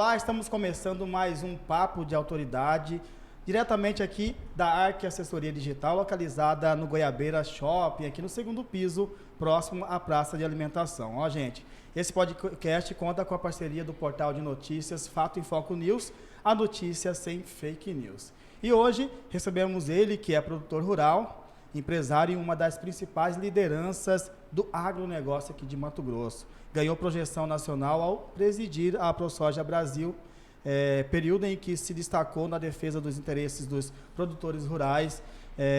Olá, estamos começando mais um Papo de Autoridade, diretamente aqui da Arque Assessoria Digital, localizada no Goiabeira Shopping, aqui no segundo piso, próximo à Praça de Alimentação. Ó, gente, esse podcast conta com a parceria do portal de notícias Fato em Foco News, a notícia sem fake news. E hoje recebemos ele, que é produtor rural, empresário e uma das principais lideranças do agronegócio aqui de Mato Grosso. Ganhou projeção nacional ao presidir a ProSoja Brasil, período em que se destacou na defesa dos interesses dos produtores rurais,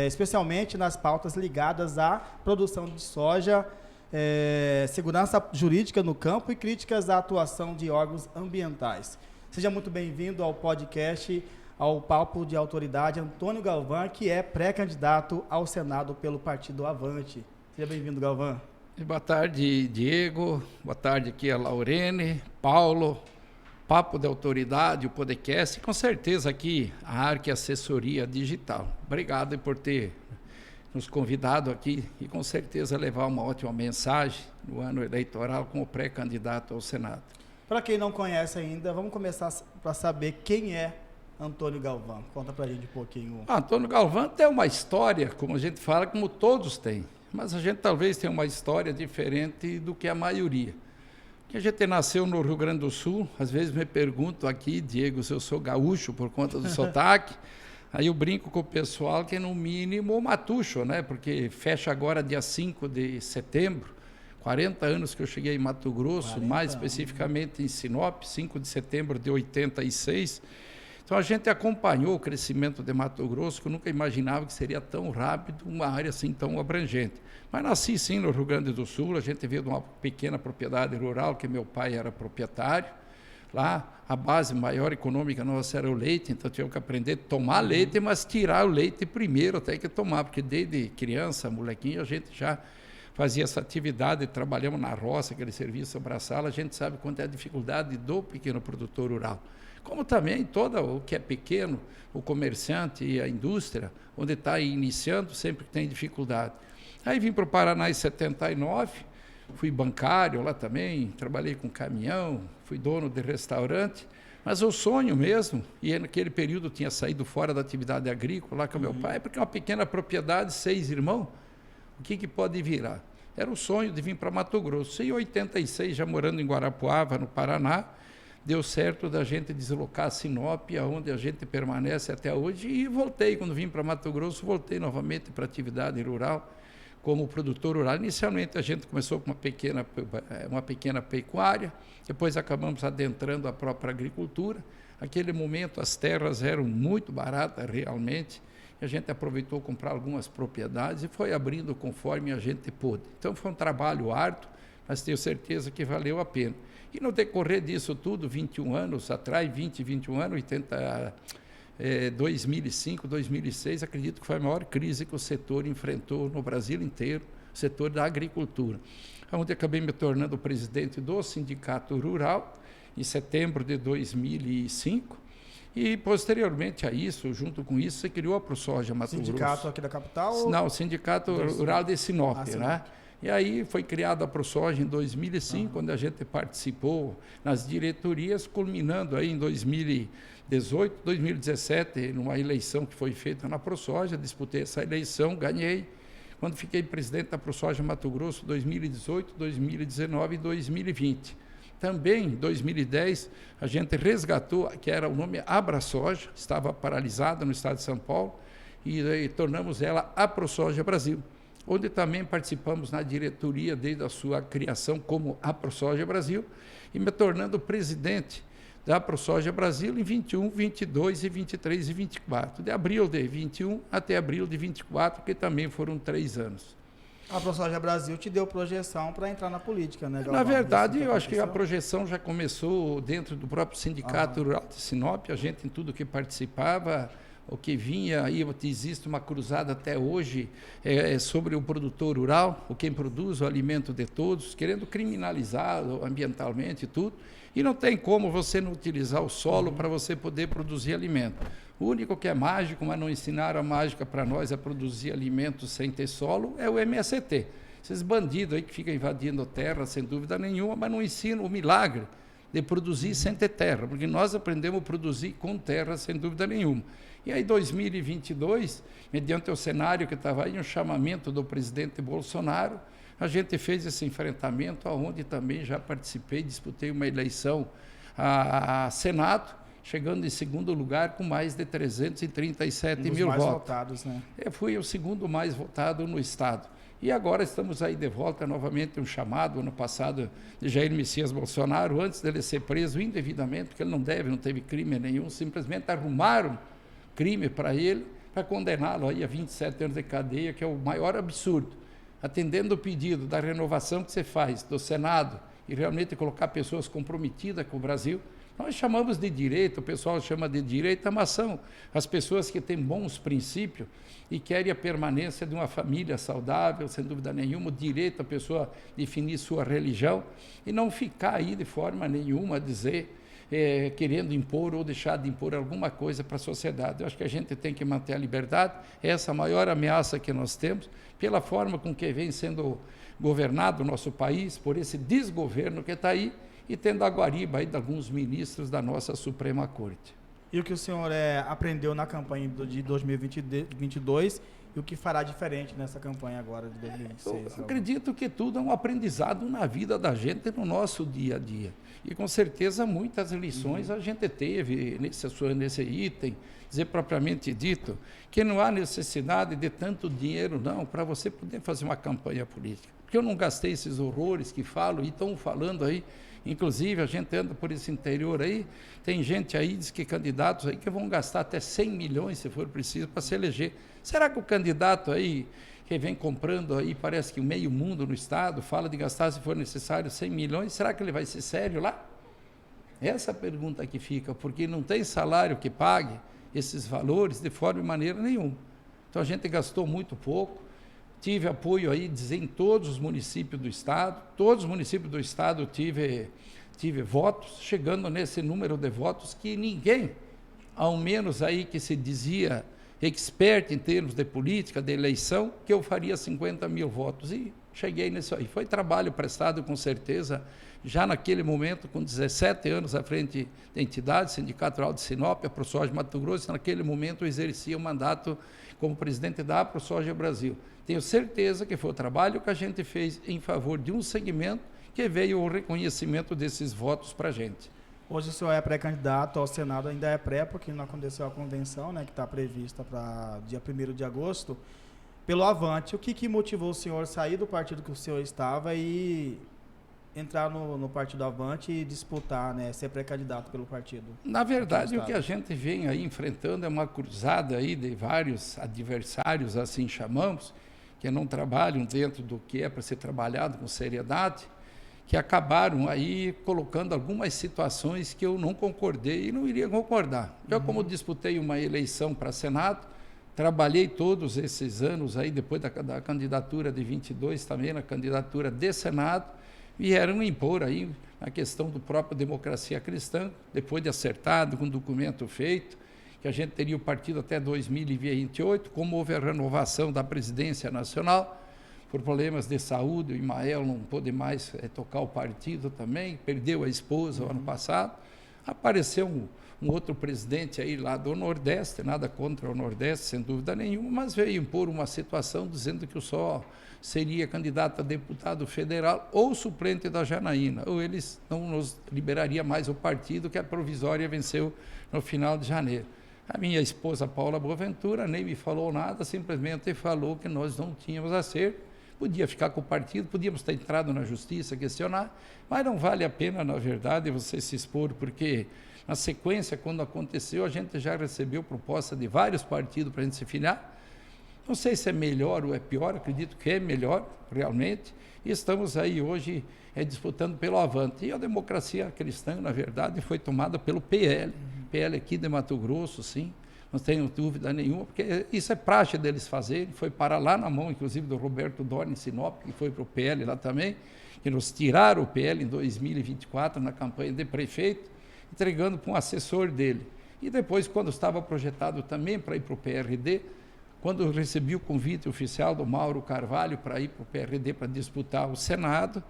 especialmente nas pautas ligadas à produção de soja, segurança jurídica no campo e críticas à atuação de órgãos ambientais. Seja muito bem-vindo ao podcast, ao Papo de Autoridade, Antônio Galvão, que é pré-candidato ao Senado pelo Partido Avante. Seja bem-vindo, Galvão. Boa tarde, Diego. Boa tarde aqui a Laurene, Paulo, Papo de Autoridade, o podcast e com certeza aqui a Arque Assessoria Digital. Obrigado por ter nos convidado aqui e com certeza levar uma ótima mensagem no ano eleitoral como pré-candidato ao Senado. Para quem não conhece ainda, vamos começar para saber quem é Antônio Galvão. Conta para a gente um pouquinho. Antônio Galvão tem uma história, como a gente fala, como todos têm. Mas a gente talvez tenha uma história diferente do que a maioria. Que a gente nasceu no Rio Grande do Sul, às vezes me pergunto aqui, Diego, se eu sou gaúcho por conta do sotaque, aí eu brinco com o pessoal que é no mínimo matucho, né? Porque fecha agora dia 5 de setembro, 40 anos que eu cheguei em Mato Grosso, mais especificamente em Sinop, 5 de setembro de 86. Então a gente acompanhou o crescimento de Mato Grosso, que eu nunca imaginava que seria tão rápido, uma área assim tão abrangente. Mas nasci sim no Rio Grande do Sul, a gente veio de uma pequena propriedade rural, que meu pai era proprietário. Lá a base maior econômica nossa era o leite, então tinha que aprender a tomar leite, mas tirar o leite primeiro até que tomar, porque desde criança, molequinho, a gente já fazia essa atividade, trabalhamos na roça, aquele serviço abraçal, a gente sabe quanto é a dificuldade do pequeno produtor rural. Como também todo o que é pequeno, o comerciante e a indústria, onde está iniciando, sempre tem dificuldade. Aí vim para o Paraná em 79, fui bancário lá também, trabalhei com caminhão, fui dono de restaurante, mas o sonho mesmo, e naquele período eu tinha saído fora da atividade agrícola lá com meu pai, porque é uma pequena propriedade, 6 irmãos, o que pode virar? Era o sonho de vir para Mato Grosso. Em 86, já morando em Guarapuava, no Paraná, deu certo da gente deslocar a Sinop, onde a gente permanece até hoje, e voltei, quando vim para Mato Grosso, voltei novamente para a atividade rural, como produtor rural. Inicialmente a gente começou com uma pequena pecuária, depois acabamos adentrando a própria agricultura. Naquele momento as terras eram muito baratas realmente, a gente aproveitou comprar algumas propriedades e foi abrindo conforme a gente pôde. Então foi um trabalho árduo, mas tenho certeza que valeu a pena. E no decorrer disso tudo, 21 anos atrás, 21 anos, 2005, 2006, acredito que foi a maior crise que o setor enfrentou no Brasil inteiro, o setor da agricultura. Onde acabei me tornando presidente do Sindicato Rural, em setembro de 2005, e posteriormente a isso, junto com isso, se criou a ProSoja Mato Grosso. Sindicato aqui da capital? Não, o Sindicato Rural de Sinop, né? E aí foi criada a ProSoja em 2005, onde a gente participou nas diretorias, culminando aí em 2018, 2017, numa eleição que foi feita na ProSoja, disputei essa eleição, ganhei. Quando fiquei presidente da ProSoja Mato Grosso, 2018, 2019 e 2020. Também, em 2010, a gente resgatou, que era o nome AbraSoja, estava paralisada no estado de São Paulo, e tornamos ela a ProSoja Brasil, onde também participamos na diretoria desde a sua criação como a ProSoja Brasil, e me tornando presidente da ProSoja Brasil em 21, 22 e 23 e 24, de abril de 21 até abril de 24, que também foram 3 anos. A ProSoja Brasil te deu projeção para entrar na política, né, Galvão? Na verdade, eu acho que a projeção já começou dentro do próprio Sindicato Rural de Sinop, a gente em tudo que participava, o que vinha aí, existe uma cruzada até hoje sobre o produtor rural, o quem produz o alimento de todos, querendo criminalizá-lo ambientalmente e tudo, e não tem como você não utilizar o solo para você poder produzir alimento. O único que é mágico, mas não ensinaram a mágica para nós a produzir alimentos sem ter solo, é o MST. Esses bandidos aí que ficam invadindo a terra, sem dúvida nenhuma, mas não ensinam o milagre de produzir sem ter terra, porque nós aprendemos a produzir com terra, sem dúvida nenhuma. E aí, 2022, mediante o cenário que estava aí, um chamamento do presidente Bolsonaro, a gente fez esse enfrentamento, onde também já participei, disputei uma eleição a Senado, chegando em segundo lugar com mais de 337 mil votos. Votados, né? Eu fui o segundo mais votado no Estado. E agora estamos aí de volta novamente, um chamado, ano passado, de Jair Messias Bolsonaro, antes dele ser preso indevidamente, porque ele não teve crime nenhum, simplesmente arrumaram crime para ele, para condená-lo aí a 27 anos de cadeia, que é o maior absurdo. Atendendo o pedido da renovação que você faz do Senado e realmente colocar pessoas comprometidas com o Brasil, nós chamamos de direito, o pessoal chama de direito, mas são as pessoas que têm bons princípios e querem a permanência de uma família saudável, sem dúvida nenhuma, o direito a pessoa definir sua religião e não ficar aí de forma nenhuma a dizer, querendo impor ou deixar de impor alguma coisa para a sociedade. Eu acho que a gente tem que manter a liberdade, essa é a maior ameaça que nós temos, pela forma com que vem sendo governado o nosso país, por esse desgoverno que está aí, e tendo a guariba aí de alguns ministros da nossa Suprema Corte. E o que o senhor aprendeu na campanha de 2022 e o que fará diferente nessa campanha agora de 2026? Eu acredito que tudo é um aprendizado na vida da gente, no nosso dia a dia. E com certeza muitas lições a gente teve nesse item, dizer propriamente dito, que não há necessidade de tanto dinheiro não, para você poder fazer uma campanha política. Porque eu não gastei esses horrores que falam e estão falando aí. Inclusive, a gente anda por esse interior aí, tem gente aí, diz que candidatos aí que vão gastar até 100 milhões, se for preciso, para se eleger. Será que o candidato aí, que vem comprando aí, parece que o meio mundo no Estado, fala de gastar, se for necessário, 100 milhões, será que ele vai ser sério lá? Essa é a pergunta que fica, porque não tem salário que pague esses valores de forma e maneira nenhuma. Então, a gente gastou muito pouco. Tive apoio aí, em todos os municípios do Estado, todos os municípios do Estado tive votos, chegando nesse número de votos que ninguém, ao menos aí que se dizia expert em termos de política, de eleição, que eu faria 50 mil votos. E cheguei nisso aí. Foi trabalho prestado, com certeza, já naquele momento, com 17 anos à frente da entidade, Sindicato Rural de Sinop, a ProSoja Mato Grosso, naquele momento eu exercia o mandato como presidente da ProSoja Brasil. Tenho certeza que foi o trabalho que a gente fez em favor de um segmento que veio o reconhecimento desses votos para a gente. Hoje o senhor é pré-candidato ao Senado, ainda é pré, porque não aconteceu a convenção, né, que está prevista para dia 1º de agosto, pelo Avante. O que motivou o senhor a sair do partido que o senhor estava e entrar no partido Avante e disputar, né, ser pré-candidato pelo partido? Na verdade, o que a gente vem aí enfrentando é uma cruzada aí de vários adversários, assim chamamos, que não trabalham dentro do que é para ser trabalhado com seriedade, que acabaram aí colocando algumas situações que eu não concordei e não iria concordar. Eu, como disputei uma eleição para Senado, trabalhei todos esses anos aí, depois da candidatura de 22 também, na candidatura de Senado, vieram impor aí a questão do próprio Democracia Cristã, depois de acertado, com documento feito, que a gente teria o partido até 2028, como houve a renovação da presidência nacional, por problemas de saúde, o Imael não pôde mais tocar o partido também, perdeu a esposa o ano passado, apareceu um outro presidente aí lá do Nordeste, nada contra o Nordeste, sem dúvida nenhuma, mas veio impor uma situação dizendo que eu só seria candidato a deputado federal ou suplente da Janaína, ou eles não nos liberaria mais o partido, que a provisória venceu no final de janeiro. A minha esposa Paula Boaventura nem me falou nada, simplesmente falou que nós não tínhamos acerto, podia ficar com o partido, podíamos ter entrado na justiça, questionar, mas não vale a pena, na verdade, você se expor, porque na sequência, quando aconteceu, a gente já recebeu proposta de vários partidos para a gente se filiar. Não sei se é melhor ou é pior, acredito que é melhor, realmente, e estamos aí hoje disputando pelo Avante. E a Democracia Cristã, na verdade, foi tomada pelo PL, PL aqui de Mato Grosso, sim, não tenho dúvida nenhuma, porque isso é praxe deles fazerem, foi parar lá na mão, inclusive, do Roberto Dorne em Sinop, que foi para o PL lá também, que nos tiraram o PL em 2024, na campanha de prefeito, entregando para um assessor dele. E depois, quando estava projetado também para ir para o PRD, quando eu recebi o convite oficial do Mauro Carvalho para ir para o PRD para disputar o Senado,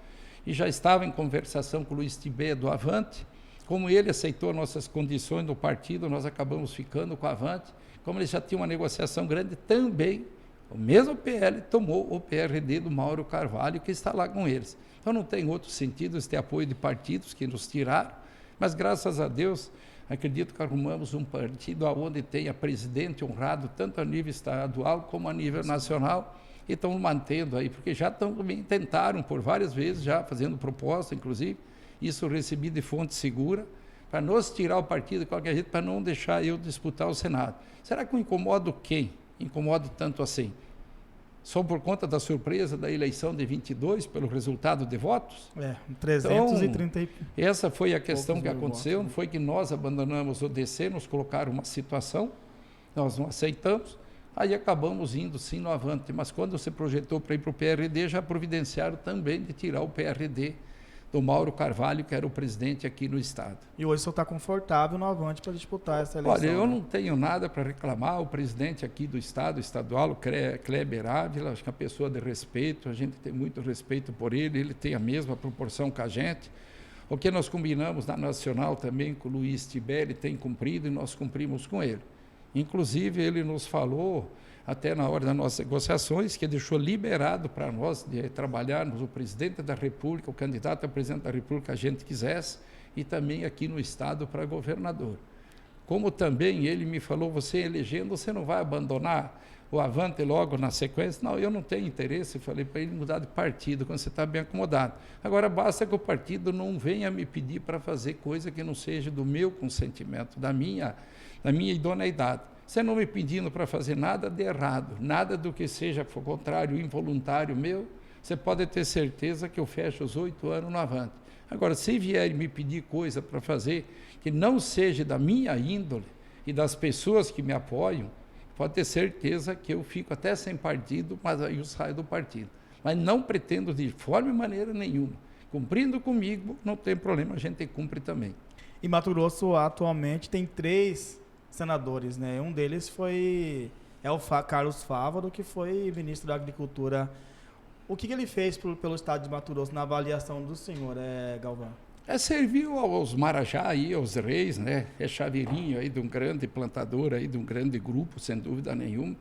e já estava em conversação com o Luiz Tibé do Avante, Como ele aceitou nossas condições no partido, nós acabamos ficando com a Avante. Como ele já tinha uma negociação grande, também o mesmo PL tomou o PRD do Mauro Carvalho, que está lá com eles. Então não tem outro sentido esse apoio de partidos que nos tiraram, mas graças a Deus, acredito que arrumamos um partido onde tenha presidente honrado, tanto a nível estadual como a nível nacional, e estão mantendo aí, porque já também tentaram por várias vezes, já fazendo proposta, inclusive, isso eu recebi de fonte segura, para nos tirar o partido de qualquer jeito, para não deixar eu disputar o Senado. Será que eu incomodo quem? Incomodo tanto assim? Só por conta da surpresa da eleição de 22, pelo resultado de votos? 330 então, essa foi a questão que aconteceu, não foi que nós abandonamos o DC, nos colocaram uma situação, nós não aceitamos, aí acabamos indo sim no Avante, mas quando se projetou para ir para o PRD, já providenciaram também de tirar o PRD do Mauro Carvalho, que era o presidente aqui no estado. E hoje o senhor está confortável no Avante para disputar essa eleição? Olha, eu não tenho nada para reclamar, o presidente aqui do estado estadual, o Kleber Ávila, acho que é uma pessoa de respeito, a gente tem muito respeito por ele tem a mesma proporção que a gente. O que nós combinamos na Nacional também com o Luiz Tiberi tem cumprido e nós cumprimos com ele. Inclusive, ele nos falou, até na hora das nossas negociações, que deixou liberado para nós de trabalharmos o presidente da República, o candidato a presidente da República que a gente quisesse, e também aqui no estado para governador. Como também ele me falou, você elegendo, você não vai abandonar o Avante logo na sequência? Não, eu não tenho interesse, falei para ele mudar de partido, quando você está bem acomodado. Agora, basta que o partido não venha me pedir para fazer coisa que não seja do meu consentimento, da minha idoneidade. Você não me pedindo para fazer nada de errado, nada do que seja contrário, involuntário meu, você pode ter certeza que eu fecho os 8 anos no Avante. Agora, se vier me pedir coisa para fazer que não seja da minha índole e das pessoas que me apoiam, pode ter certeza que eu fico até sem partido, mas aí eu saio do partido. Mas não pretendo de forma e maneira nenhuma. Cumprindo comigo, não tem problema, a gente cumpre também. E Mato Grosso atualmente tem 3 senadores, né? Um deles é o Carlos Fávaro, que foi ministro da Agricultura. O que ele fez pelo estado de Mato Grosso na avaliação do senhor, Galvão? Serviu aos Marajá aí, aos reis, né? É chaveirinho aí de um grande plantador aí, de um grande grupo, sem dúvida nenhuma,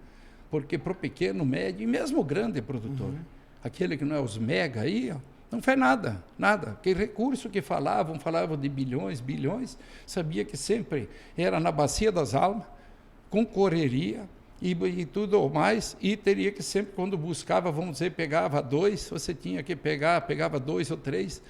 porque para o pequeno, médio e mesmo o grande produtor, aquele que não é os mega aí, ó, não fez nada, nada. Que recurso que falavam de bilhões, sabia que sempre era na bacia das almas, com correria e tudo mais, e teria que sempre, quando buscava, vamos dizer, pegava 2, você tinha que pegava 2 ou 3,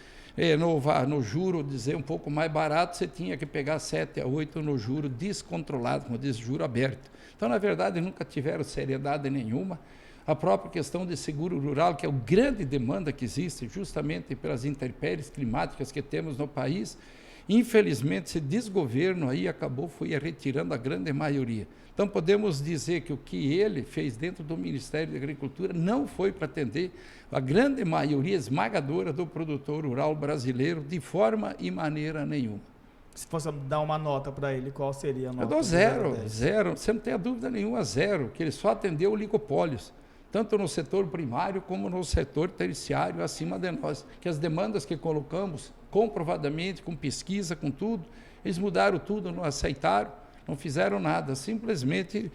no juro, dizer um pouco mais barato, você tinha que pegar 7 a 8 no juro descontrolado, como diz, juro aberto. Então, na verdade, nunca tiveram seriedade nenhuma. A própria questão de seguro rural, que é a grande demanda que existe, justamente pelas intempéries climáticas que temos no país, infelizmente, esse desgoverno aí foi retirando a grande maioria. Então, podemos dizer que o que ele fez dentro do Ministério da Agricultura não foi para atender a grande maioria esmagadora do produtor rural brasileiro de forma e maneira nenhuma. Se fosse dar uma nota para ele, qual seria a nota? Eu dou zero, você não tem dúvida nenhuma, zero, que ele só atendeu oligopólios, tanto no setor primário como no setor terciário acima de nós, que as demandas que colocamos, comprovadamente, com pesquisa, com tudo, eles mudaram tudo, não aceitaram, não fizeram nada, simplesmente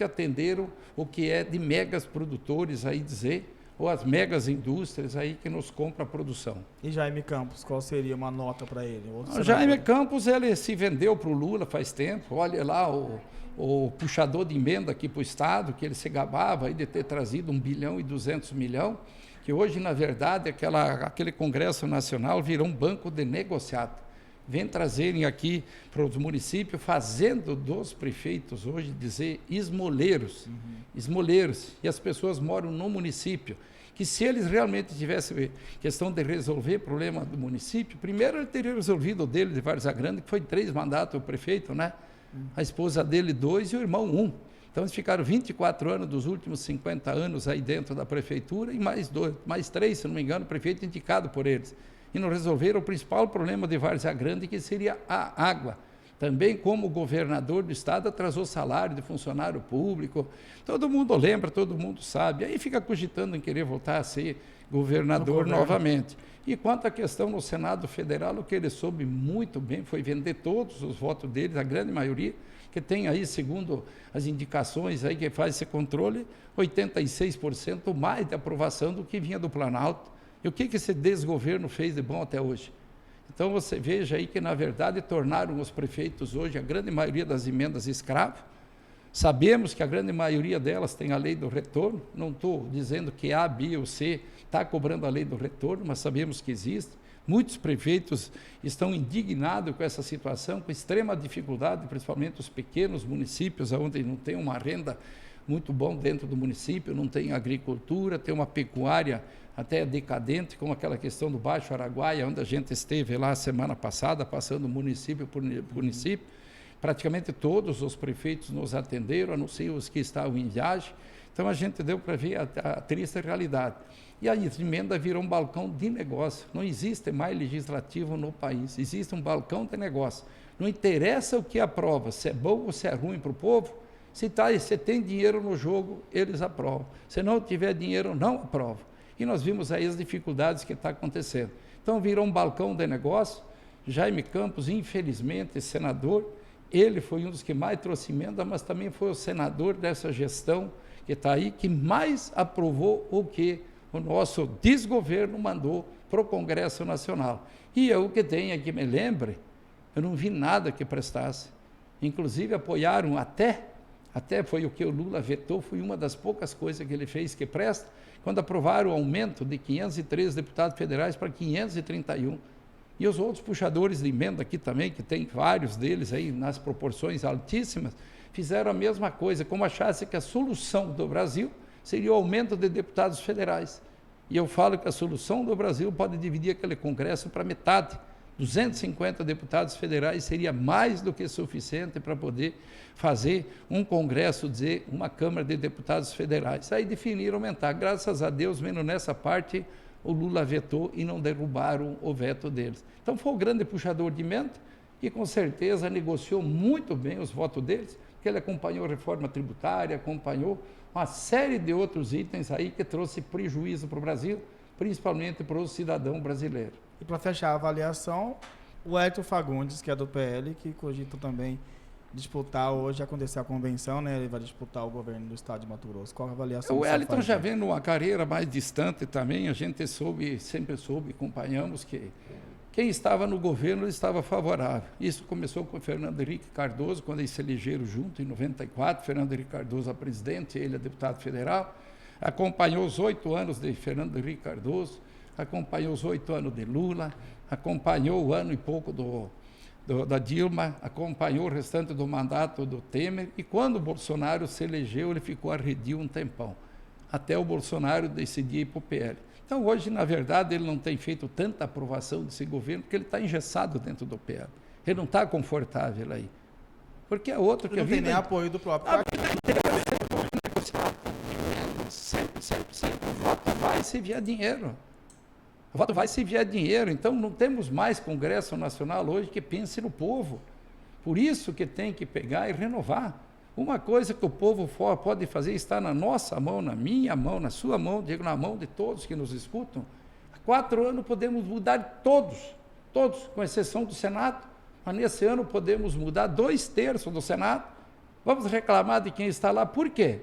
atenderam o que é de megas produtores, aí dizer, ou as megas indústrias aí que nos compram a produção. E Jaime Campos, qual seria uma nota para ele? Jaime Campos, ele se vendeu para o Lula faz tempo, olha lá o puxador de emenda aqui para o Estado, que ele se gabava aí de ter trazido 1,2 bilhão, que hoje, na verdade, aquele Congresso Nacional virou um banco de negociado. Vem trazerem aqui para os municípios, fazendo dos prefeitos hoje dizer esmoleiros, esmoleiros, e as pessoas moram no município, que se eles realmente tivessem questão de resolver problema do município, primeiro ele teria resolvido o dele de Várzea Grande, que foi 3 mandatos o prefeito, né? A esposa dele 2 e o irmão 1. Então eles ficaram 24 anos dos últimos 50 anos aí dentro da prefeitura e mais 3, se não me engano, o prefeito indicado por eles. E não resolveram o principal problema de Várzea Grande, que seria a água. Também como governador do estado atrasou salário de funcionário público. Todo mundo lembra, todo mundo sabe. Aí fica cogitando em querer voltar a ser governador novamente. E quanto à questão no Senado Federal, o que ele soube muito bem foi vender todos os votos deles, a grande maioria, que tem aí, segundo as indicações aí que faz esse controle, 86% mais de aprovação do que vinha do Planalto. E o que esse desgoverno fez de bom até hoje? Então você veja aí que, na verdade, tornaram os prefeitos hoje, a grande maioria das emendas escravos. Sabemos que a grande maioria delas tem a lei do retorno, não estou dizendo que A, B ou C está cobrando a lei do retorno, mas sabemos que existe. Muitos prefeitos estão indignados com essa situação, com extrema dificuldade, principalmente os pequenos municípios, onde não tem uma renda muito bom dentro do município, não tem agricultura, tem uma pecuária até decadente, como aquela questão do Baixo Araguaia, onde a gente esteve lá semana passada, passando município por município. Praticamente todos os prefeitos nos atenderam, a não ser os que estavam em viagem. Então a gente deu para ver a triste realidade. E a emenda virou um balcão de negócio. Não existe mais legislativo no país, existe um balcão de negócio. Não interessa o que aprova, se é bom ou se é ruim para o povo. Se tem dinheiro no jogo, eles aprovam. Se não tiver dinheiro, não aprovam. E nós vimos aí as dificuldades que está acontecendo. Então virou um balcão de negócio. Jaime Campos, infelizmente, senador, ele foi um dos que mais trouxe emenda, mas também foi o senador dessa gestão que está aí, que mais aprovou o que o nosso desgoverno mandou para o Congresso Nacional. E eu que tenho aqui, me lembre, eu não vi nada que prestasse. Inclusive apoiaram até foi o que o Lula vetou, foi uma das poucas coisas que ele fez que presta, quando aprovaram o aumento de 503 deputados federais para 531. E os outros puxadores de emenda aqui também, que tem vários deles aí nas proporções altíssimas, fizeram a mesma coisa, como achasse que a solução do Brasil seria o aumento de deputados federais. E eu falo que a solução do Brasil pode dividir aquele Congresso para metade. 250 deputados federais seria mais do que suficiente para poder fazer um Congresso, dizer, uma Câmara de Deputados Federais. Aí definiram aumentar. Graças a Deus, menos nessa parte, o Lula vetou e não derrubaram o veto deles. Então foi o grande puxador de emenda e com certeza negociou muito bem os votos deles, porque ele acompanhou a reforma tributária, acompanhou uma série de outros itens aí que trouxe prejuízo para o Brasil, principalmente para o cidadão brasileiro. E para fechar a avaliação, o Hélio Fagundes, que é do PL, que cogita também disputar hoje, acontecer a convenção, né? Ele vai disputar o governo do estado de Mato Grosso. Qual a avaliação? O Wellington já vem numa carreira mais distante também, a gente sempre soube, acompanhamos que quem estava no governo estava favorável. Isso começou com o Fernando Henrique Cardoso, quando eles se elegeram junto, em 94, Fernando Henrique Cardoso a presidente, ele a deputado federal, acompanhou os 8 anos de Fernando Henrique Cardoso, acompanhou os 8 anos de Lula, acompanhou o ano e pouco da Dilma, acompanhou o restante do mandato do Temer, e quando o Bolsonaro se elegeu, ele ficou arredio um tempão, até o Bolsonaro decidir ir para o PL. Então, hoje, na verdade, ele não tem feito tanta aprovação desse governo, porque ele está engessado dentro do PL. Ele não está confortável aí. Porque é outro que a vida... Não tem nem apoio do próprio partido. Sempre. O voto vai se vier dinheiro. O voto vai se vier dinheiro. Então, não temos mais Congresso Nacional hoje que pense no povo. Por isso que tem que pegar e renovar. Uma coisa que o povo pode fazer está na nossa mão, na minha mão, na sua mão, digo, na mão de todos que nos escutam. Há 4 anos podemos mudar todos, com exceção do Senado, mas nesse ano podemos mudar 2/3 do Senado. Vamos reclamar de quem está lá, por quê?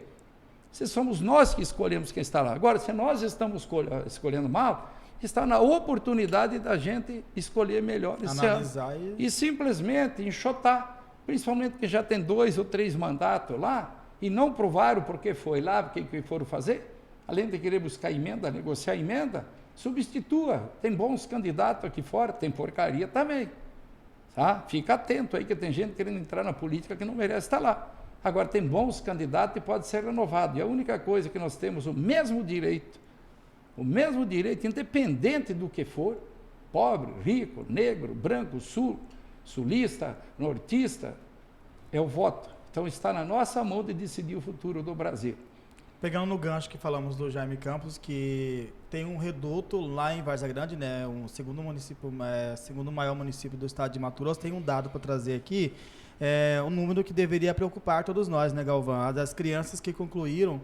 Se somos nós que escolhemos quem está lá. Agora, se nós estamos escolhendo mal, está na oportunidade da gente escolher melhor esse Analisar ano. E simplesmente enxotar. Principalmente que já tem 2 ou 3 mandatos lá e não provaram porque foi lá, porque foram fazer. Além de querer buscar emenda, negociar emenda, substitua. Tem bons candidatos aqui fora, tem porcaria também. Tá? Fica atento aí que tem gente querendo entrar na política que não merece estar lá. Agora, tem bons candidatos e pode ser renovado. E a única coisa que nós temos o mesmo direito, independente do que for, pobre, rico, negro, branco, sulista, nortista, é o voto. Então está na nossa mão de decidir o futuro do Brasil. Pegando no gancho que falamos do Jaime Campos, que tem um reduto lá em Várzea Grande, né, um segundo município, segundo maior município do estado de Mato Grosso. Tem um dado para trazer aqui, um número que deveria preocupar todos nós, né, Galvão? Das crianças que concluíram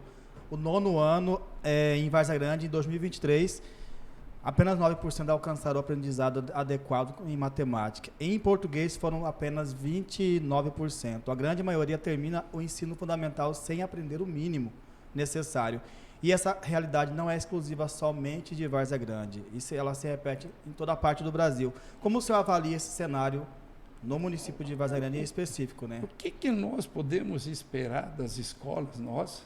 o 9º ano em Várzea Grande em 2023, apenas 9% alcançaram o aprendizado adequado em matemática. Em português foram apenas 29%. A grande maioria termina o ensino fundamental sem aprender o mínimo necessário. E essa realidade não é exclusiva somente de Várzea Grande. Isso ela se repete em toda a parte do Brasil. Como o senhor avalia esse cenário no município de Várzea Grande em específico, né? O que nós podemos esperar das escolas nossas,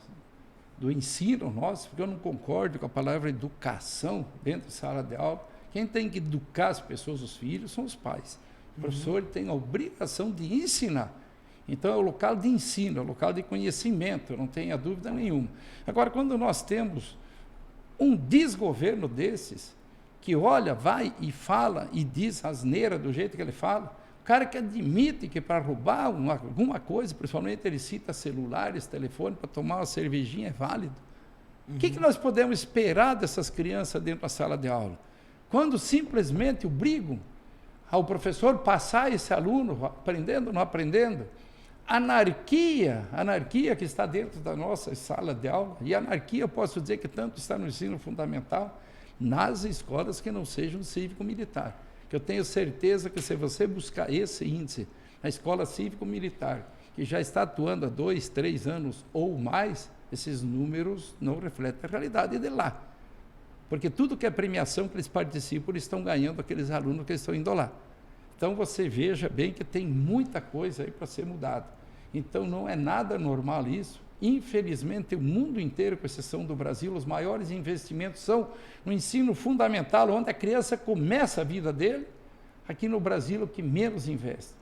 do ensino nosso? Porque eu não concordo com a palavra educação dentro de sala de aula. Quem tem que educar as pessoas, os filhos, são os pais. O professor tem a obrigação de ensinar. Então, é o local de ensino, é o local de conhecimento, não tenha dúvida nenhuma. Agora, quando nós temos um desgoverno desses, que olha, vai e fala e diz asneira do jeito que ele fala, o cara que admite que para roubar alguma coisa, principalmente ele cita celulares, telefone, para tomar uma cervejinha é válido. O que nós podemos esperar dessas crianças dentro da sala de aula? Quando simplesmente obrigam ao professor passar esse aluno, aprendendo ou não aprendendo, anarquia que está dentro da nossa sala de aula, e anarquia eu posso dizer que tanto está no ensino fundamental, nas escolas que não sejam cívico-militar. Que eu tenho certeza que se você buscar esse índice na escola cívico-militar, que já está atuando há 2, 3 anos ou mais, esses números não refletem a realidade de lá. Porque tudo que é premiação que eles participam, eles estão ganhando aqueles alunos que estão indo lá. Então, você veja bem que tem muita coisa aí para ser mudada. Então, não é nada normal isso. Infelizmente, o mundo inteiro, com exceção do Brasil, os maiores investimentos são no ensino fundamental, onde a criança começa a vida dele. Aqui no Brasil, o que menos investe.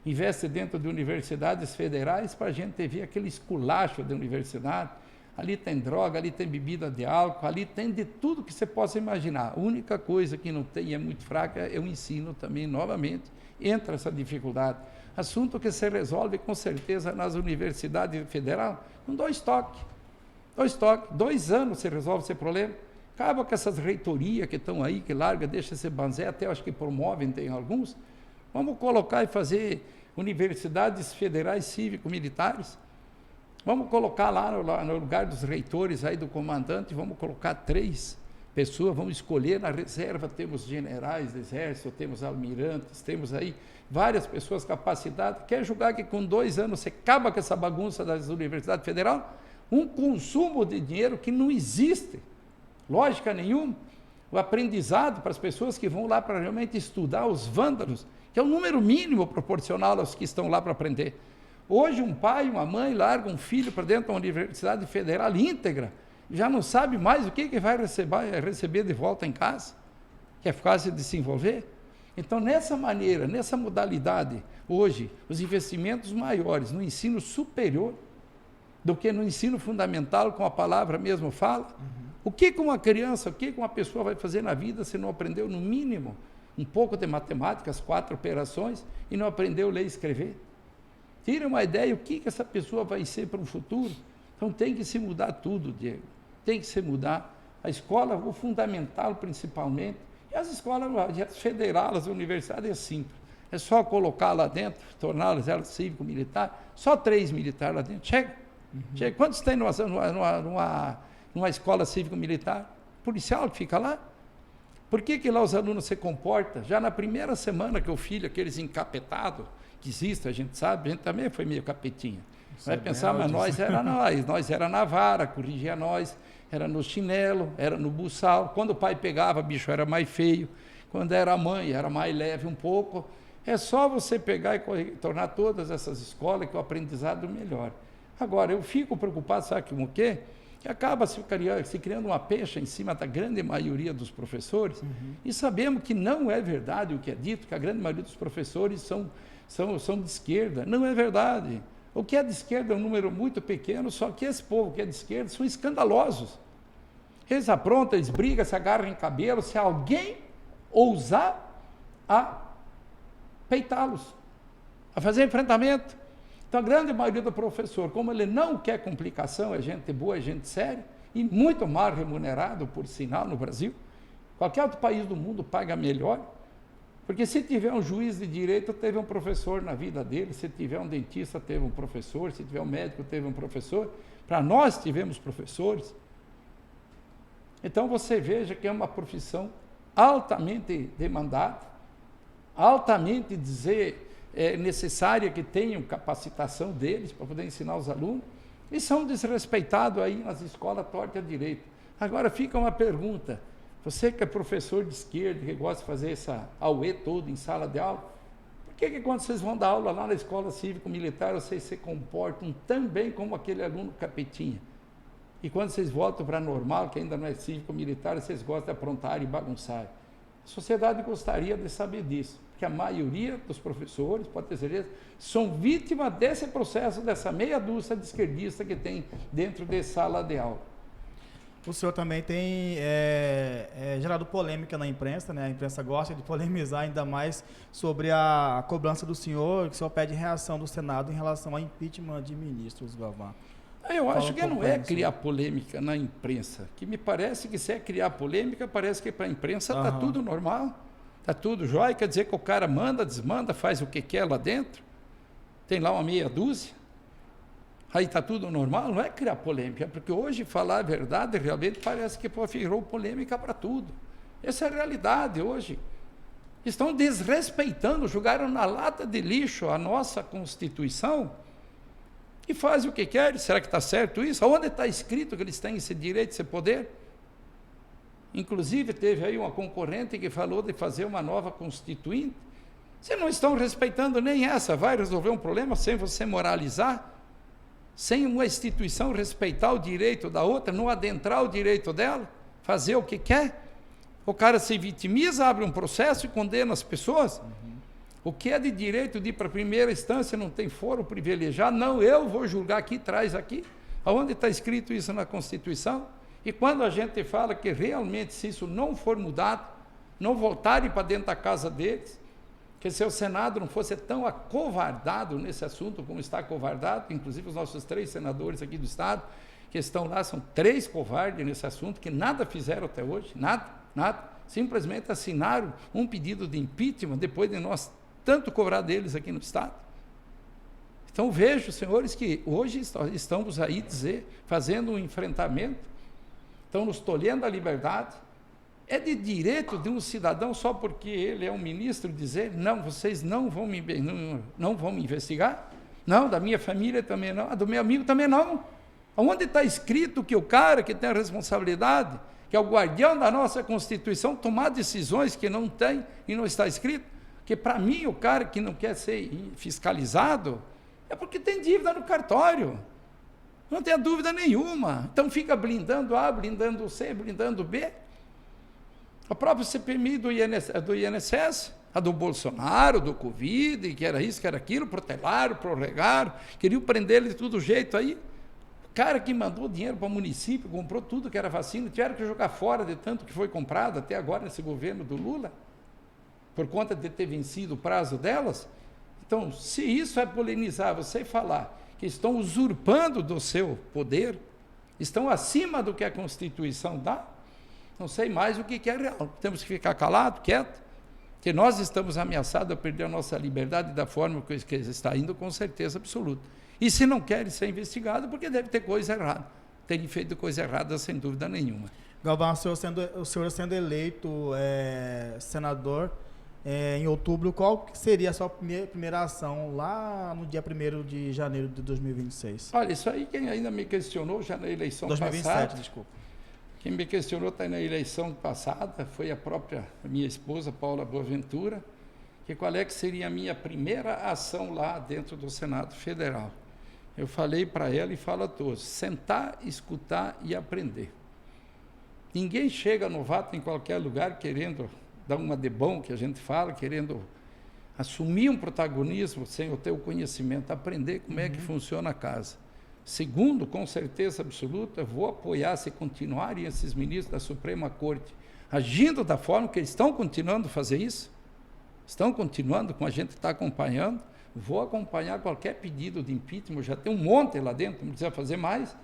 Investe dentro de universidades federais para a gente ver aquele esculacho da universidade. Ali tem droga, ali tem bebida de álcool, ali tem de tudo que você possa imaginar. A única coisa que não tem e é muito fraca é o ensino também, novamente, entra essa dificuldade. Assunto que se resolve com certeza nas universidades federais com 2 toques. 2 anos se resolve esse problema. Acaba com essas reitorias que estão aí, que larga, deixa esse banzé, até acho que promovem, tem alguns. Vamos colocar e fazer universidades federais cívico-militares. Vamos colocar lá no lugar dos reitores, aí do comandante, vamos colocar 3 pessoas, vamos escolher na reserva, temos generais do exército, temos almirantes, temos aí várias pessoas capacitadas. Quer julgar que com 2 anos você acaba com essa bagunça das universidades federais? Um consumo de dinheiro que não existe, lógica nenhuma. O aprendizado para as pessoas que vão lá para realmente estudar, os vândalos, que é o número mínimo proporcional aos que estão lá para aprender. Hoje, um pai e uma mãe largam um filho para dentro da Universidade Federal íntegra, já não sabe mais o que vai receber de volta em casa, que é fácil de se envolver. Então, nessa maneira, nessa modalidade, hoje, os investimentos maiores no ensino superior do que no ensino fundamental, como a palavra mesmo fala. O que uma criança, o que uma pessoa vai fazer na vida se não aprendeu, no mínimo, um pouco de matemática, as 4 operações, e não aprendeu a ler e escrever? Tira uma ideia, o que essa pessoa vai ser para o futuro? Então tem que se mudar tudo, Diego. Tem que se mudar. A escola, o fundamental principalmente, e as escolas federais, as universidades é simples. É só colocar lá dentro, torná-las cívico-militar, só 3 militares lá dentro. Chega. Chega. Quantos tem numa escola cívico-militar? Policial que fica lá? Por que lá os alunos se comportam? Já na primeira semana que o filho, aqueles encapetados, que existe, a gente sabe, a gente também foi meio capetinha. Vai pensar, mas nós era na vara, corrigia nós, era no chinelo, era no buçal. Quando o pai pegava, bicho era mais feio. Quando era a mãe, era mais leve um pouco. É só você pegar e tornar todas essas escolas que o aprendizado melhore. Agora, eu fico preocupado, sabe com o quê? Que acaba se criando uma pecha em cima da grande maioria dos professores, e sabemos que não é verdade o que é dito, que a grande maioria dos professores são de esquerda. Não é verdade. O que é de esquerda é um número muito pequeno, só que esse povo que é de esquerda são escandalosos. Eles aprontam, eles brigam, se agarram em cabelo, se alguém ousar a peitá-los, a fazer enfrentamento. Então, a grande maioria do professor, como ele não quer complicação, é gente boa, é gente séria, e muito mal remunerado, por sinal, no Brasil, qualquer outro país do mundo paga melhor, porque se tiver um juiz de direito, teve um professor na vida dele, se tiver um dentista, teve um professor, se tiver um médico, teve um professor, para nós tivemos professores. Então, você veja que é uma profissão altamente demandada, altamente necessária que tenham capacitação deles para poder ensinar os alunos, e são desrespeitados aí nas escolas torta e à direita. Agora fica uma pergunta, você que é professor de esquerda, que gosta de fazer essa auê toda em sala de aula, por que quando vocês vão dar aula lá na escola cívico-militar, vocês se comportam tão bem como aquele aluno capetinha? E quando vocês voltam para a normal, que ainda não é cívico-militar, vocês gostam de aprontar e bagunçar. A sociedade gostaria de saber disso, porque a maioria dos professores, pode ter certeza, são vítimas desse processo, dessa meia dúzia de esquerdistas que tem dentro de sala de aula. O senhor também tem gerado polêmica na imprensa, né? A imprensa gosta de polemizar ainda mais sobre a cobrança do senhor, que o senhor pede reação do Senado em relação ao impeachment de ministros, Galvão. Eu acho que não é criar polêmica na imprensa, que me parece que se é criar polêmica, parece que para a imprensa está tudo normal, está tudo jóia, quer dizer que o cara manda, desmanda, faz o que quer lá dentro, tem lá uma meia dúzia, aí está tudo normal, não é criar polêmica, porque hoje falar a verdade realmente parece que virou polêmica para tudo. Essa é a realidade hoje. Estão desrespeitando, jogaram na lata de lixo a nossa Constituição, e fazem o que querem. Será que está certo isso? Onde está escrito que eles têm esse direito, esse poder? Inclusive, teve aí uma concorrente que falou de fazer uma nova constituinte. Vocês não estão respeitando nem essa. Vai resolver um problema sem você moralizar? Sem uma instituição respeitar o direito da outra, não adentrar o direito dela? Fazer o que quer? O cara se vitimiza, abre um processo e condena as pessoas? O que é de direito de ir para a primeira instância, não tem foro privilegiado? Não, eu vou julgar aqui, traz aqui. Aonde está escrito isso na Constituição? E quando a gente fala que realmente, se isso não for mudado, não voltarem para dentro da casa deles, que se o Senado não fosse tão acovardado nesse assunto como está acovardado, inclusive os nossos 3 senadores aqui do Estado, que estão lá, são 3 covardes nesse assunto, que nada fizeram até hoje, nada, simplesmente assinaram um pedido de impeachment depois de nós tanto cobrar deles aqui no Estado. Então vejo, senhores, que hoje estamos aí fazendo um enfrentamento, estão nos tolhendo a liberdade. É de direito de um cidadão, só porque ele é um ministro, dizer, não, vocês não vão me investigar? Não, da minha família também não, do meu amigo também não. Onde está escrito que o cara que tem a responsabilidade, que é o guardião da nossa Constituição, tomar decisões que não tem e não está escrito? Porque para mim o cara que não quer ser fiscalizado é porque tem dívida no cartório. Não tenha dúvida nenhuma. Então fica blindando A, blindando C, blindando B. A própria CPMI do INSS, a do Bolsonaro, do Covid, que era isso, que era aquilo, protelaram, prorrogaram, queriam prender ele de todo jeito aí. O cara que mandou dinheiro para o município, comprou tudo que era vacina, tiveram que jogar fora de tanto que foi comprado até agora nesse governo do Lula, por conta de ter vencido o prazo delas. Então, se isso é polemizar, você falar que estão usurpando do seu poder, estão acima do que a Constituição dá, não sei mais o que é real. Temos que ficar calado, quieto, que nós estamos ameaçados a perder a nossa liberdade da forma que está indo, com certeza absoluta. E se não querem ser investigados, porque deve ter coisa errada. Tem feito coisa errada, sem dúvida nenhuma. Galvão, o senhor sendo eleito senador, em outubro, qual seria a sua primeira ação lá no dia 1º de janeiro de 2026? Olha, isso aí quem ainda me questionou já na eleição 2027, passada. desculpa. Quem me questionou está na eleição passada, foi a própria minha esposa, Paula Boaventura, que qual é que seria a minha primeira ação lá dentro do Senado Federal. Eu falei para ela e falo a todos, sentar, escutar e aprender. Ninguém chega novato em qualquer lugar querendo dar uma de bom, que a gente fala, querendo assumir um protagonismo sem eu ter o conhecimento, aprender como é que funciona a casa. Segundo, com certeza absoluta, vou apoiar se continuarem esses ministros da Suprema Corte agindo da forma que eles estão continuando a fazer isso, estão continuando, como a gente está acompanhando, vou acompanhar qualquer pedido de impeachment, já tem um monte lá dentro, não precisa fazer mais,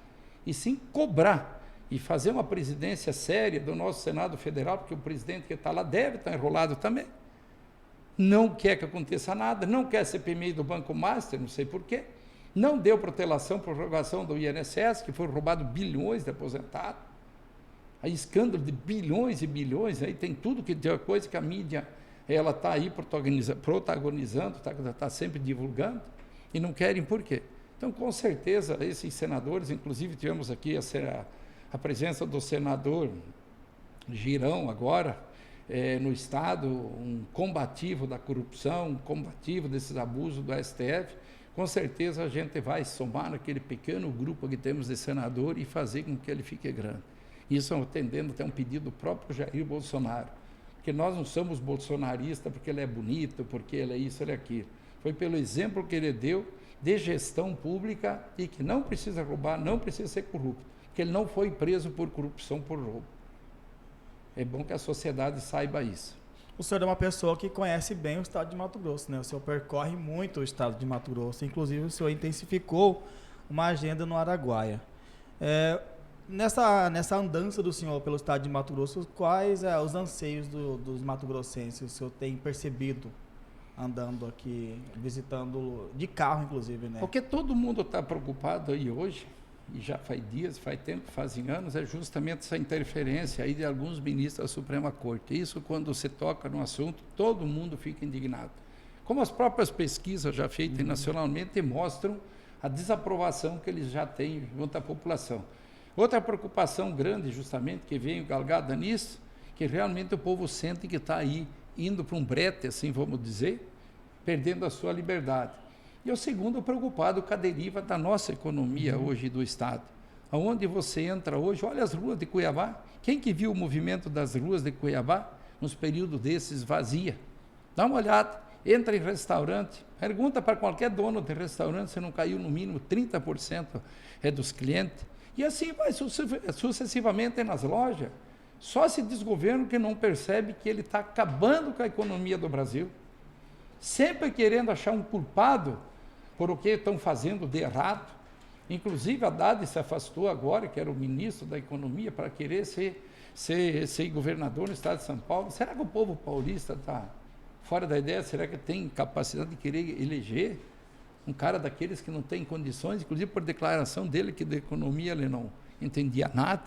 e sim cobrar e fazer uma presidência séria do nosso Senado Federal, porque o presidente que está lá deve estar enrolado também. Não quer que aconteça nada, não quer CPMI do Banco Master, não sei porquê, não deu prorrogação do INSS, que foi roubado bilhões de aposentados, aí escândalo de bilhões e bilhões, aí tem tudo que tem coisa que a mídia ela está aí protagonizando, está sempre divulgando, e não querem por quê? Então, com certeza, esses senadores, inclusive tivemos aqui a presença do senador Girão agora, no Estado, um combativo da corrupção, um combativo desses abusos do STF, com certeza a gente vai somar naquele pequeno grupo que temos de senador e fazer com que ele fique grande. Isso atendendo até um pedido do próprio Jair Bolsonaro, porque nós não somos bolsonaristas porque ele é bonito, porque ele é isso, ele é aquilo. Foi pelo exemplo que ele deu de gestão pública e que não precisa roubar, não precisa ser corrupto, porque ele não foi preso por corrupção, por roubo. É bom que a sociedade saiba isso. O senhor é uma pessoa que conhece bem o estado de Mato Grosso, né? O senhor percorre muito o estado de Mato Grosso, inclusive o senhor intensificou uma agenda no Araguaia. Nessa andança do senhor pelo estado de Mato Grosso, quais os anseios dos mato-grossenses o senhor tem percebido andando aqui, visitando de carro, inclusive, né? Porque todo mundo está preocupado aí hoje, e já faz dias, faz tempo, fazem anos, é justamente essa interferência aí de alguns ministros da Suprema Corte. Isso, quando se toca no assunto, todo mundo fica indignado. Como as próprias pesquisas já feitas nacionalmente mostram a desaprovação que eles já têm junto à população. Outra preocupação grande, justamente, que vem galgada nisso, que realmente o povo sente que está aí indo para um brete, assim vamos dizer, perdendo a sua liberdade. E o segundo, preocupado com a deriva da nossa economia hoje do Estado. Aonde você entra hoje, olha as ruas de Cuiabá. Quem que viu o movimento das ruas de Cuiabá nos períodos desses vazia? Dá uma olhada, entra em restaurante, pergunta para qualquer dono de restaurante se não caiu no mínimo 30% dos clientes. E assim vai sucessivamente nas lojas. Só esse desgoverno que não percebe que ele está acabando com a economia do Brasil, sempre querendo achar um culpado por o que estão fazendo de errado. Inclusive, Haddad se afastou agora, que era o ministro da Economia, para querer ser governador no estado de São Paulo. Será que o povo paulista está fora da ideia? Será que tem capacidade de querer eleger um cara daqueles que não tem condições, inclusive por declaração dele que de economia ele não entendia nada,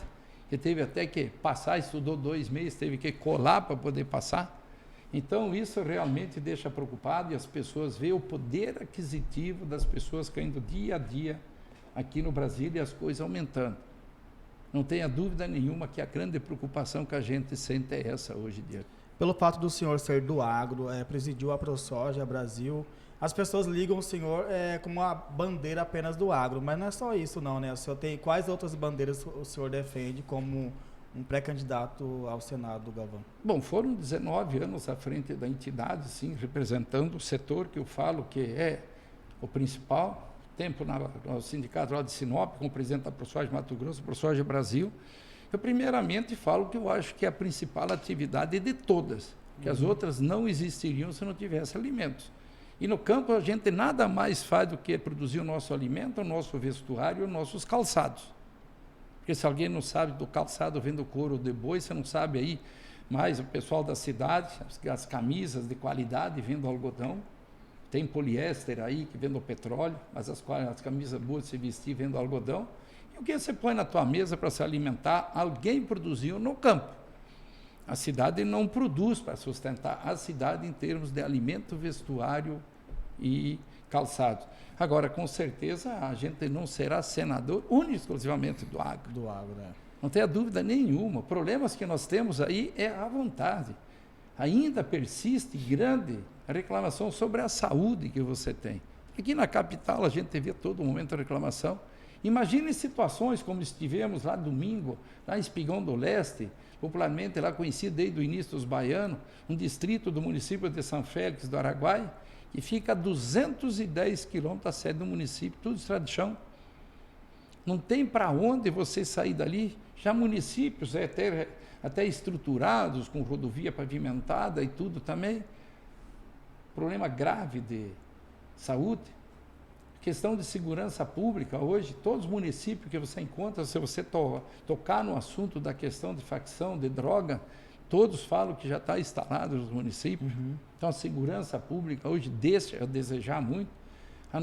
que teve até que passar, estudou 2 meses, teve que colar para poder passar? Então, isso realmente deixa preocupado e as pessoas veem o poder aquisitivo das pessoas caindo dia a dia aqui no Brasil e as coisas aumentando. Não tenha dúvida nenhuma que a grande preocupação que a gente sente é essa hoje em dia. Pelo fato do senhor ser do agro, presidiu a ProSoja Brasil, as pessoas ligam o senhor como uma bandeira apenas do agro, mas não é só isso não, né? O senhor tem, quais outras bandeiras o senhor defende como um pré-candidato ao Senado, Galvão? Bom, foram 19 anos à frente da entidade, sim, representando o setor que eu falo que é o principal, tempo no sindicato lá de Sinop, como presidente da ProSoja Mato Grosso, ProSoja Brasil. Eu primeiramente falo que eu acho que é a principal atividade de todas, que as outras não existiriam se não tivesse alimentos. E no campo a gente nada mais faz do que produzir o nosso alimento, o nosso vestuário, os nossos calçados. Porque se alguém não sabe do calçado vendo couro de boi, você não sabe aí mais o pessoal da cidade, as camisas de qualidade vendo algodão, tem poliéster aí que vendo petróleo, mas as camisas boas de se vestir vendo algodão. E o que você põe na tua mesa para se alimentar, alguém produziu no campo. A cidade não produz para sustentar a cidade em termos de alimento, vestuário e calçados. Agora, com certeza, a gente não será senador único exclusivamente do agro. Do agro, né? Não tenha dúvida nenhuma. Problemas que nós temos aí é à vontade. Ainda persiste grande a reclamação sobre a saúde que você tem. Aqui na capital a gente vê todo momento a reclamação. Imagine situações como estivemos lá domingo, lá em Espigão do Leste, popularmente lá conhecido desde o início dos baianos, um distrito do município de São Félix do Araguaia, que fica a 210 quilômetros da sede do município, tudo estrada de chão. Não tem para onde você sair dali. Já municípios até estruturados, com rodovia pavimentada e tudo também. Problema grave de saúde, questão de segurança pública. Hoje, todos os municípios que você encontra, se você tocar no assunto da questão de facção, de droga, todos falam que já está instalado nos municípios. Então, a segurança pública hoje deixa a desejar muito. A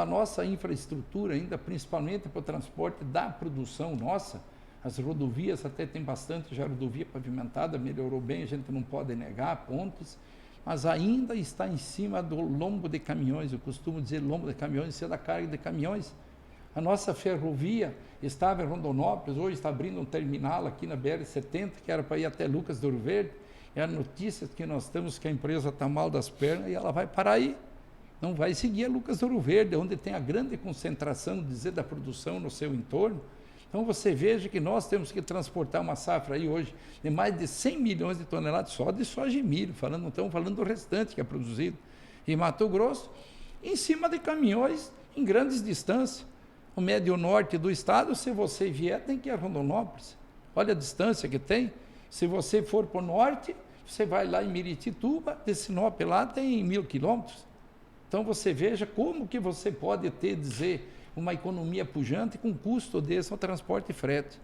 nossa infraestrutura ainda, principalmente para o transporte da produção nossa, as rodovias até tem bastante, já rodovia pavimentada, melhorou bem, a gente não pode negar, pontes, mas ainda está em cima do lombo de caminhões. Eu costumo dizer lombo de caminhões, isso é da carga de caminhões. A nossa ferrovia estava em Rondonópolis, hoje está abrindo um terminal aqui na BR-70, que era para ir até Lucas do Ouro Verde. É a notícia que nós temos que a empresa está mal das pernas e ela vai parar aí. Não vai seguir a Lucas do Ouro Verde, onde tem a grande concentração, dizer, da produção no seu entorno. Então você veja que nós temos que transportar uma safra aí hoje de mais de 100 milhões de toneladas só de soja e milho, não estamos falando do restante que é produzido em Mato Grosso, em cima de caminhões em grandes distâncias. O médio norte do estado, se você vier, tem que ir a Rondonópolis. Olha a distância que tem. Se você for para o norte, você vai lá em Miritituba, de Sinop lá tem 1.000 quilômetros. Então você veja como que você pode ter, dizer, uma economia pujante com custo desse ao transporte e frete.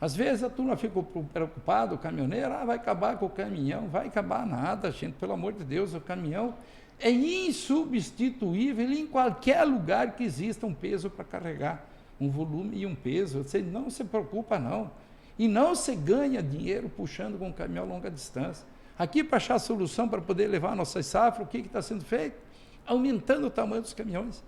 Às vezes a turma fica preocupada, o caminhoneiro, vai acabar com o caminhão, vai acabar nada, gente, pelo amor de Deus, o caminhão é insubstituível em qualquer lugar que exista um peso para carregar, um volume e um peso. Você não se preocupa não, e não se ganha dinheiro puxando com um caminhão a longa distância. Aqui para achar solução para poder levar a nossa safra, o que está sendo feito? Aumentando o tamanho dos caminhões.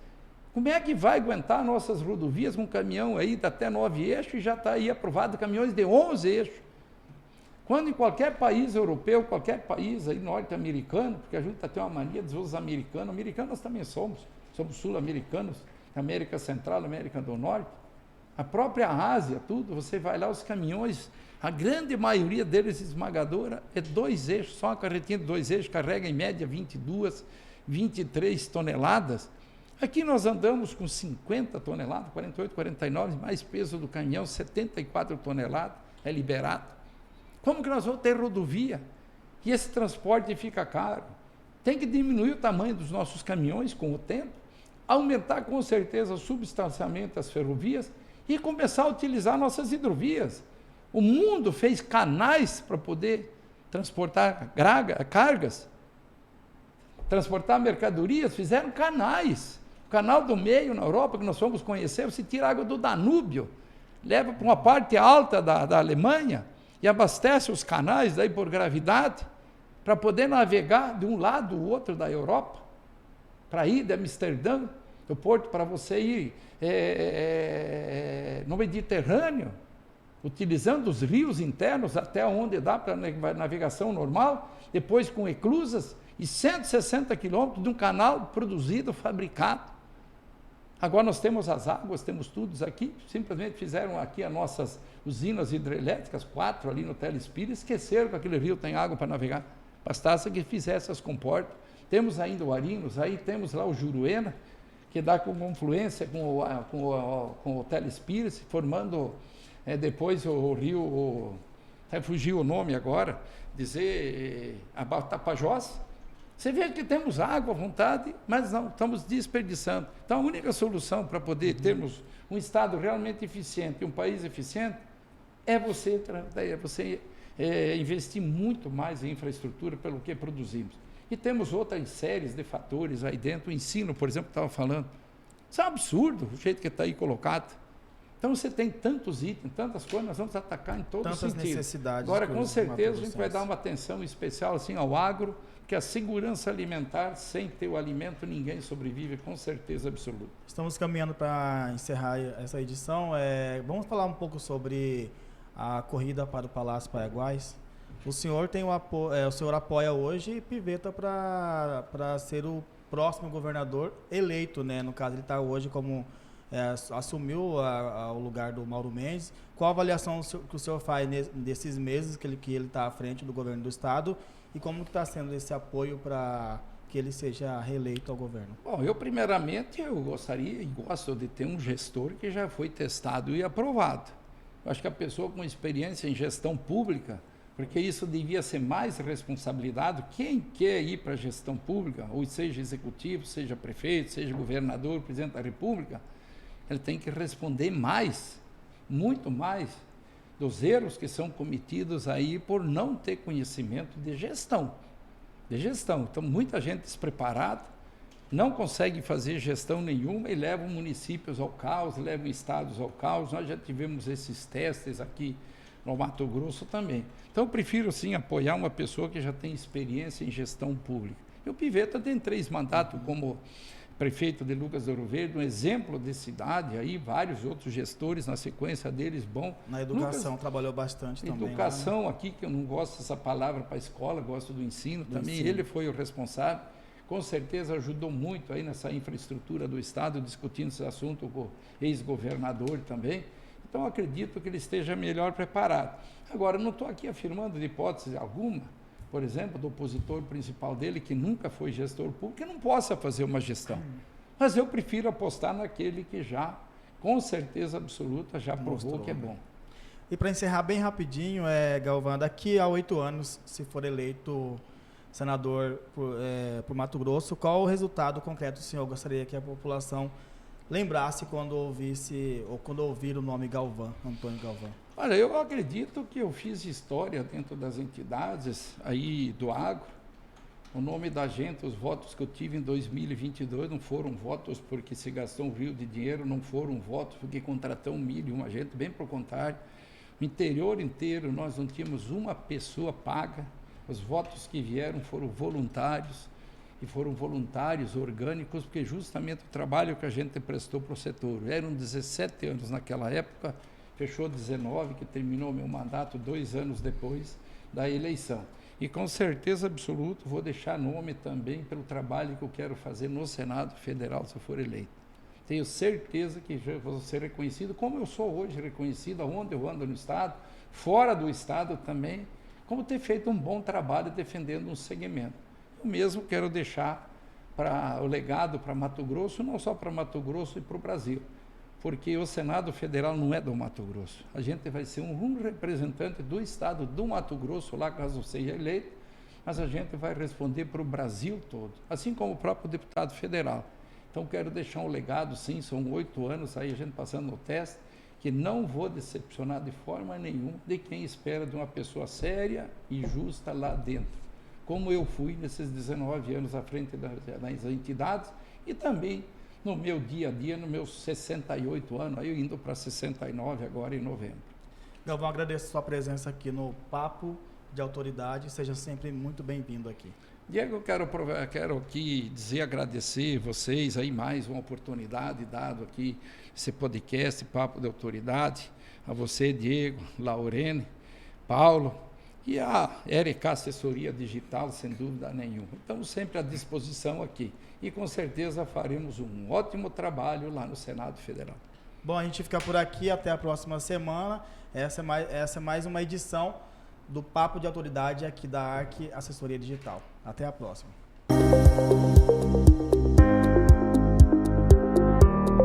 Como é que vai aguentar nossas rodovias com um caminhão aí de até 9 eixos e já está aí aprovado caminhões de 11 eixos? Quando em qualquer país europeu, qualquer país aí norte-americano, porque a gente tem uma mania dos outros americanos nós também somos sul-americanos, América Central, América do Norte, a própria Ásia, tudo, você vai lá, os caminhões, a grande maioria deles esmagadora é 2 eixos, só uma carretinha de 2 eixos, carrega em média 22, 23 toneladas. Aqui nós andamos com 50 toneladas, 48, 49, mais peso do caminhão, 74 toneladas, é liberado. Como que nós vamos ter rodovia? E esse transporte fica caro. Tem que diminuir o tamanho dos nossos caminhões com o tempo, aumentar com certeza substancialmente as ferrovias e começar a utilizar nossas hidrovias. O mundo fez canais para poder transportar cargas, transportar mercadorias, fizeram canais. O canal do meio na Europa, que nós fomos conhecer, você tira água do Danúbio, leva para uma parte alta da Alemanha e abastece os canais daí por gravidade para poder navegar de um lado ao outro da Europa, para ir de Amsterdã, do porto, para você ir no Mediterrâneo, utilizando os rios internos até onde dá para navegação normal, depois com eclusas e 160 quilômetros de um canal produzido, fabricado. Agora nós temos as águas, temos tudo aqui, simplesmente fizeram aqui as nossas usinas hidrelétricas, 4 ali no Telespires, esqueceram que aquele rio tem água para navegar, bastasse que fizesse as comportas. Temos ainda o Arinos, aí temos lá o Juruena, que dá com confluência com o Telespires, formando depois o rio, até fugiu o nome agora, dizer a Tapajós. Você vê que temos água à vontade, mas não, estamos desperdiçando. Então, a única solução para poder termos um Estado realmente eficiente, um país eficiente, é você investir muito mais em infraestrutura pelo que produzimos. E temos outras séries de fatores aí dentro, o ensino, por exemplo, que estava falando. Isso é um absurdo, o jeito que está aí colocado. Então, você tem tantos itens, tantas coisas, nós vamos atacar em todos os sentidos. Tantas necessidades. Agora, com certeza, a gente vai dar uma atenção especial assim, ao agro, que a segurança alimentar, sem ter o alimento, ninguém sobrevive, com certeza absoluta. Estamos caminhando para encerrar essa edição. Vamos falar um pouco sobre a corrida para o Palácio Paiaguás. O senhor tem o senhor apoia hoje Pivetta para ser o próximo governador eleito, né? No caso, ele está hoje como assumiu o lugar do Mauro Mendes. Qual a avaliação que o senhor faz desses meses que ele está à frente do governo do estado e como está sendo esse apoio para que ele seja reeleito ao governo? Bom, eu primeiramente gostaria e gosto de ter um gestor que já foi testado e aprovado. Eu acho que a pessoa com experiência em gestão pública, porque isso devia ser mais responsabilidade. Quem quer ir para a gestão pública, ou seja executivo, seja prefeito, seja governador, presidente da República, ele tem que responder mais, muito mais, dos erros que são cometidos aí por não ter conhecimento de gestão. Então, muita gente despreparada, não consegue fazer gestão nenhuma e leva municípios ao caos, leva estados ao caos. Nós já tivemos esses testes aqui no Mato Grosso também. Então, eu prefiro, sim, apoiar uma pessoa que já tem experiência em gestão pública. E o Pivetta tem 3 mandatos como prefeito de Lucas do Ouro Verde, um exemplo de cidade, aí vários outros gestores na sequência deles, bom. Na educação trabalhou bastante também. Educação, né? Aqui, que eu não gosto dessa palavra para a escola, gosto do ensino também, ele foi o responsável. Com certeza ajudou muito aí nessa infraestrutura do Estado, discutindo esse assunto com o ex-governador também. Então, acredito que ele esteja melhor preparado. Agora, não estou aqui afirmando de hipótese alguma, por exemplo, do opositor principal dele, que nunca foi gestor público, que não possa fazer uma gestão. Mas eu prefiro apostar naquele que já, com certeza absoluta, já provou que é bom. E para encerrar bem rapidinho, Galvão, daqui a 8 anos, se for eleito senador por Mato Grosso, qual o resultado concreto o senhor gostaria que a população lembrasse quando ouvisse ou quando ouvir o nome Galvão, Antônio Galvão? Olha, eu acredito que eu fiz história dentro das entidades aí do agro. O nome da gente, os votos que eu tive em 2022 não foram votos porque se gastou um rio de dinheiro, não foram votos porque contratou 1.001 gente, bem pelo contrário. O interior inteiro nós não tínhamos uma pessoa paga. Os votos que vieram foram voluntários, e foram voluntários orgânicos, porque justamente o trabalho que a gente prestou para o setor. Eram 17 anos naquela época, fechou 19, que terminou meu mandato 2 anos depois da eleição. E com certeza absoluta vou deixar nome também pelo trabalho que eu quero fazer no Senado Federal, se eu for eleito. Tenho certeza que já vou ser reconhecido, como eu sou hoje reconhecido, onde eu ando no Estado, fora do Estado também, como ter feito um bom trabalho defendendo um segmento. Eu mesmo quero deixar o legado para Mato Grosso, não só para Mato Grosso e para o Brasil, porque o Senado Federal não é do Mato Grosso. A gente vai ser um representante do Estado do Mato Grosso, lá caso seja eleito, mas a gente vai responder para o Brasil todo, assim como o próprio deputado federal. Então, quero deixar um legado, sim, são 8 anos aí a gente passando no teste, que não vou decepcionar de forma nenhuma de quem espera de uma pessoa séria e justa lá dentro, como eu fui nesses 19 anos à frente das entidades e também no meu dia a dia, nos meus 68 anos, aí indo para 69 agora em novembro. Galvão, agradeço a sua presença aqui no Papo de Autoridade, seja sempre muito bem-vindo aqui. Diego, eu quero aqui agradecer vocês aí mais uma oportunidade dado aqui esse podcast Papo de Autoridade, a você, Diego, Laurene, Paulo e a RK Assessoria Digital, sem dúvida nenhuma. Estamos sempre à disposição aqui e com certeza faremos um ótimo trabalho lá no Senado Federal. Bom, a gente fica por aqui até a próxima semana. Essa é mais uma edição do Papo de Autoridade aqui da ARC Assessoria Digital. Até a próxima.